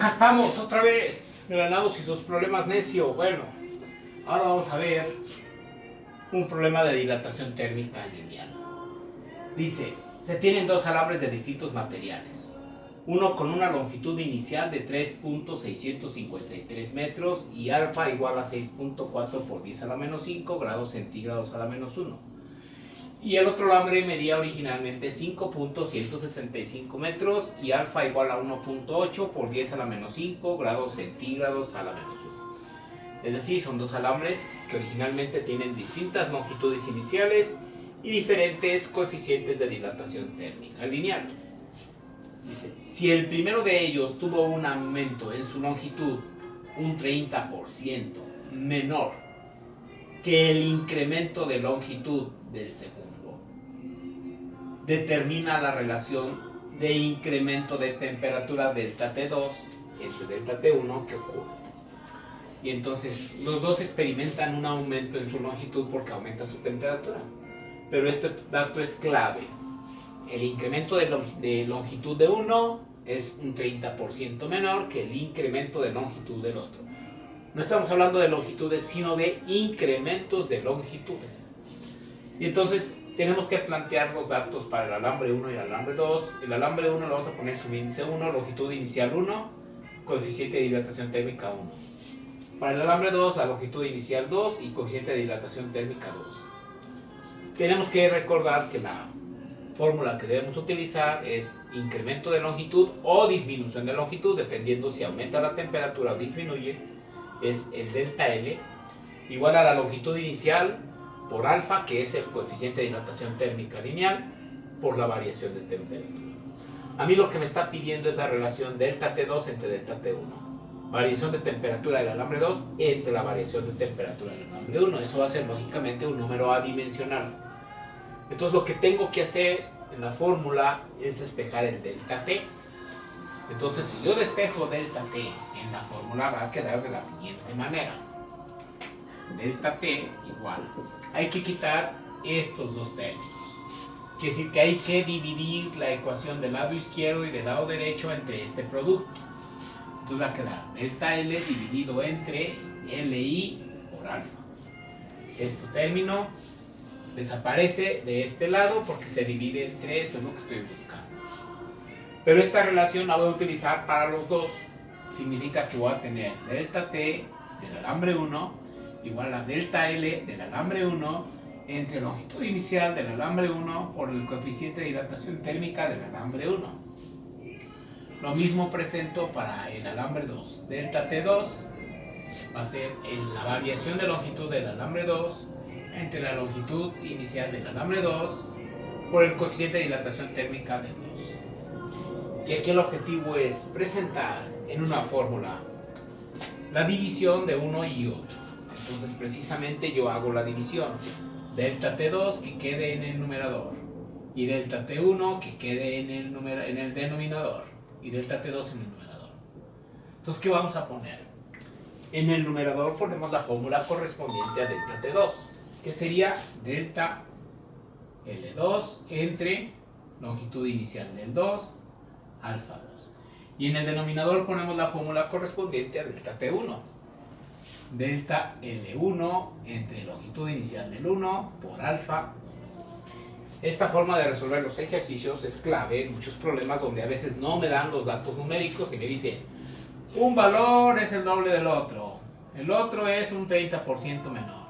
Acá estamos otra vez, Granados y sus problemas necio. Bueno, ahora vamos a ver un problema de dilatación térmica lineal. Dice, se tienen dos alambres de distintos materiales. Uno con una longitud inicial de 3.653 metros y alfa igual a 6.4 por 10 a la menos 5 grados centígrados a la menos 1. Y el otro alambre medía originalmente 5.165 metros y alfa igual a 1.8 por 10 a la menos 5 grados centígrados a la menos 1. Es decir, son dos alambres que originalmente tienen distintas longitudes iniciales y diferentes coeficientes de dilatación térmica lineal. Dice, si el primero de ellos tuvo un aumento en su longitud un 30% menor que el incremento de longitud del segundo, determina la relación de incremento de temperatura delta T2 entre delta T1 que ocurre. Y entonces los dos experimentan un aumento en su longitud porque aumenta su temperatura. Pero este dato es clave. El incremento de longitud de uno es un 30% menor que el incremento de longitud del otro. No estamos hablando de longitudes, sino de incrementos de longitudes. Y entonces tenemos que plantear los datos para el alambre 1 y el alambre 2. El alambre 1 lo vamos a poner subíndice 1, longitud inicial 1, coeficiente de dilatación térmica 1. Para el alambre 2, la longitud inicial 2 y coeficiente de dilatación térmica 2. Tenemos que recordar que la fórmula que debemos utilizar es incremento de longitud o disminución de longitud, dependiendo si aumenta la temperatura o disminuye, es el delta L, igual a la longitud inicial por alfa, que es el coeficiente de dilatación térmica lineal, por la variación de temperatura. A mí lo que me está pidiendo es la relación delta T2 entre delta T1. Variación de temperatura del alambre 2 entre la variación de temperatura del alambre 1. Eso va a ser lógicamente un número adimensional. Entonces lo que tengo que hacer en la fórmula es despejar el delta T. Entonces si yo despejo delta T en la fórmula va a quedar de la siguiente manera. Delta T igual. Hay que quitar estos dos términos. Quiere decir que hay que dividir la ecuación del lado izquierdo y del lado derecho entre este producto. Entonces va a quedar delta L dividido entre Li por alfa. Este término desaparece de este lado porque se divide entre eso, es lo que estoy buscando. Pero esta relación la voy a utilizar para los dos. Significa que voy a tener delta T del alambre 1 igual a delta L del alambre 1 entre longitud inicial del alambre 1 por el coeficiente de dilatación térmica del alambre 1. Lo mismo presento para el alambre 2. Delta T2 va a ser la variación de longitud del alambre 2 entre la longitud inicial del alambre 2 por el coeficiente de dilatación térmica del 2. Y aquí el objetivo es presentar en una fórmula la división de uno y otro. Entonces precisamente yo hago la división. Delta T2 que quede en el numerador y delta T1 que quede en el denominador y delta T2 en el numerador. Entonces, ¿qué vamos a poner? En el numerador ponemos la fórmula correspondiente a delta T2, que sería delta L2 entre longitud inicial del 2, alfa 2. Y en el denominador ponemos la fórmula correspondiente a delta T1. Delta L1 entre longitud inicial del 1 por alfa 1. Esta forma de resolver los ejercicios es clave en muchos problemas donde a veces no me dan los datos numéricos y me dicen un valor es el doble del otro, el otro es un 30% menor.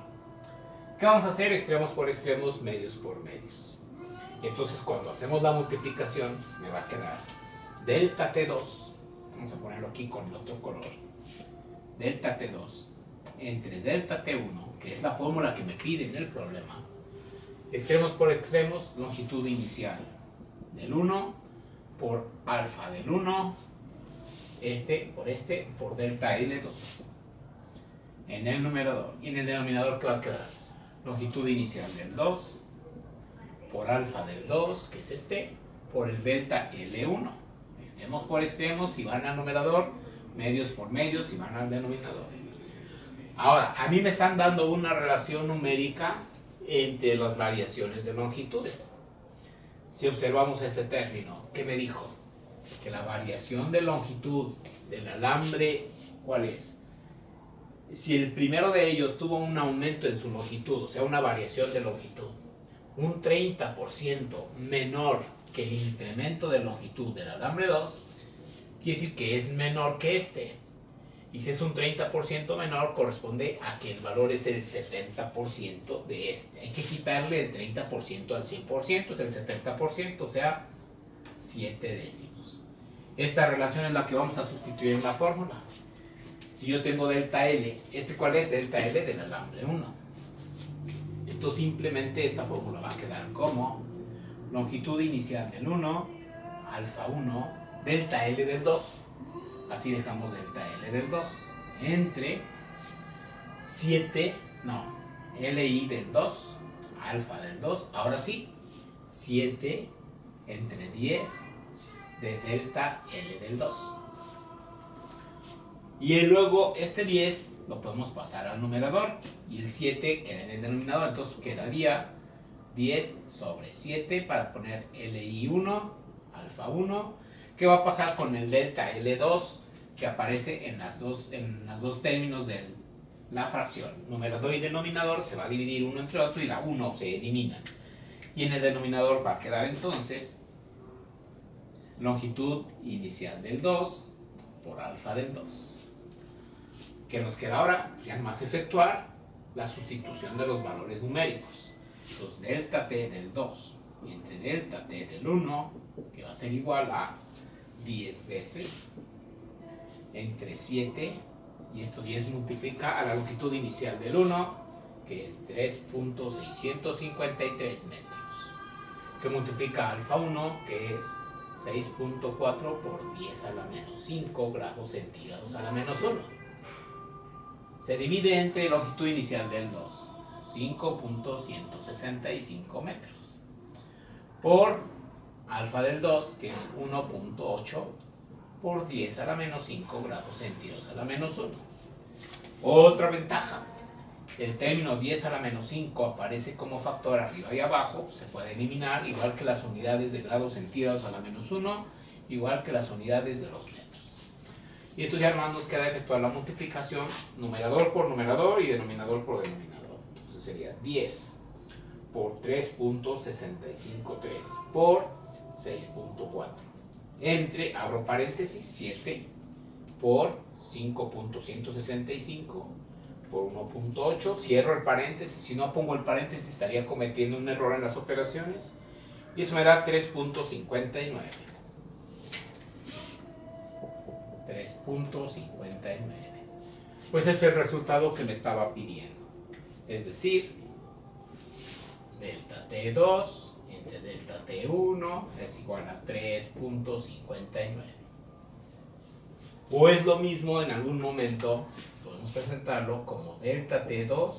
¿Qué vamos a hacer? Extremos por extremos, medios por medios. Y entonces cuando hacemos la multiplicación me va a quedar delta T2, vamos a ponerlo aquí con el otro color, delta T2 entre delta T1, que es la fórmula que me pide en el problema, extremos por extremos, longitud inicial del 1 por alfa del 1, por delta L2 en el numerador. Y en el denominador, ¿qué va a quedar? Longitud inicial del 2 por alfa del 2, que es por el delta L1. Extremos por extremos si van al numerador, medios por medios si van al denominador. Ahora, a mí me están dando una relación numérica entre las variaciones de longitudes. Si observamos ese término, ¿qué me dijo? que la variación de longitud del alambre, ¿cuál es? Si el primero de ellos tuvo un aumento en su longitud, o sea, una variación de longitud, un 30% menor que el incremento de longitud del alambre 2, quiere decir que es menor que este. Y si es un 30% menor, corresponde a que el valor es el 70% de este. Hay que quitarle el 30% al 100%, es el 70%, o sea, 7 décimos. Esta relación es la que vamos a sustituir en la fórmula. Si yo tengo delta L, ¿cuál es? Delta L del alambre 1. Entonces simplemente esta fórmula va a quedar como longitud inicial del 1, alfa 1, delta L del 2. Así dejamos delta L del 2 entre 7, LI del 2, alfa del 2, ahora sí, 7 entre 10 de delta L del 2. Y luego este 10 lo podemos pasar al numerador y el 7 queda en el denominador, entonces quedaría 10 sobre 7 para poner LI1, alfa 1. ¿Qué va a pasar con el delta L2 que aparece en los dos términos de la fracción? Numerador y denominador se va a dividir uno entre otro y la 1 se elimina. Y en el denominador va a quedar entonces longitud inicial del 2 por alfa del 2. ¿Qué nos queda ahora? Ya más efectuar la sustitución de los valores numéricos. Entonces delta t del 2 entre delta t del 1, que va a ser igual a 10 veces entre 7, y esto 10 multiplica a la longitud inicial del 1, que es 3.653 metros, que multiplica alfa 1, que es 6.4 por 10 a la menos 5 grados centígrados a la menos 1. Se divide entre longitud inicial del 2, 5.165 metros, por alfa del 2, que es 1.8 por 10 a la menos 5 grados centígrados a la menos 1. Otra ventaja, el término 10 a la menos 5 aparece como factor arriba y abajo, se puede eliminar, igual que las unidades de grados centígrados a la menos 1, igual que las unidades de los metros. Y entonces ya nomás nos queda efectuar la multiplicación numerador por numerador y denominador por denominador. Entonces sería 10 por 3.653 por 6.4 entre, abro paréntesis, 7 por 5.165 por 1.8, cierro el paréntesis. Si no pongo el paréntesis estaría cometiendo un error en las operaciones, y eso me da 3.59. 3.59. Pues es el resultado que me estaba pidiendo, es decir, delta T2 entre delta T1 es igual a 3.59. O es lo mismo, en algún momento podemos presentarlo como delta T2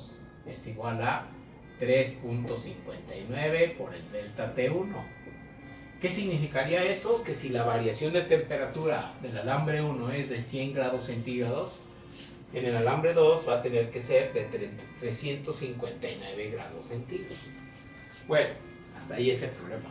es igual a 3.59 por el delta T1. ¿Qué significaría eso? Que si la variación de temperatura del alambre 1 es de 100 grados centígrados, en el alambre 2 va a tener que ser de 359 grados centígrados. Bueno, hasta ahí es el problema.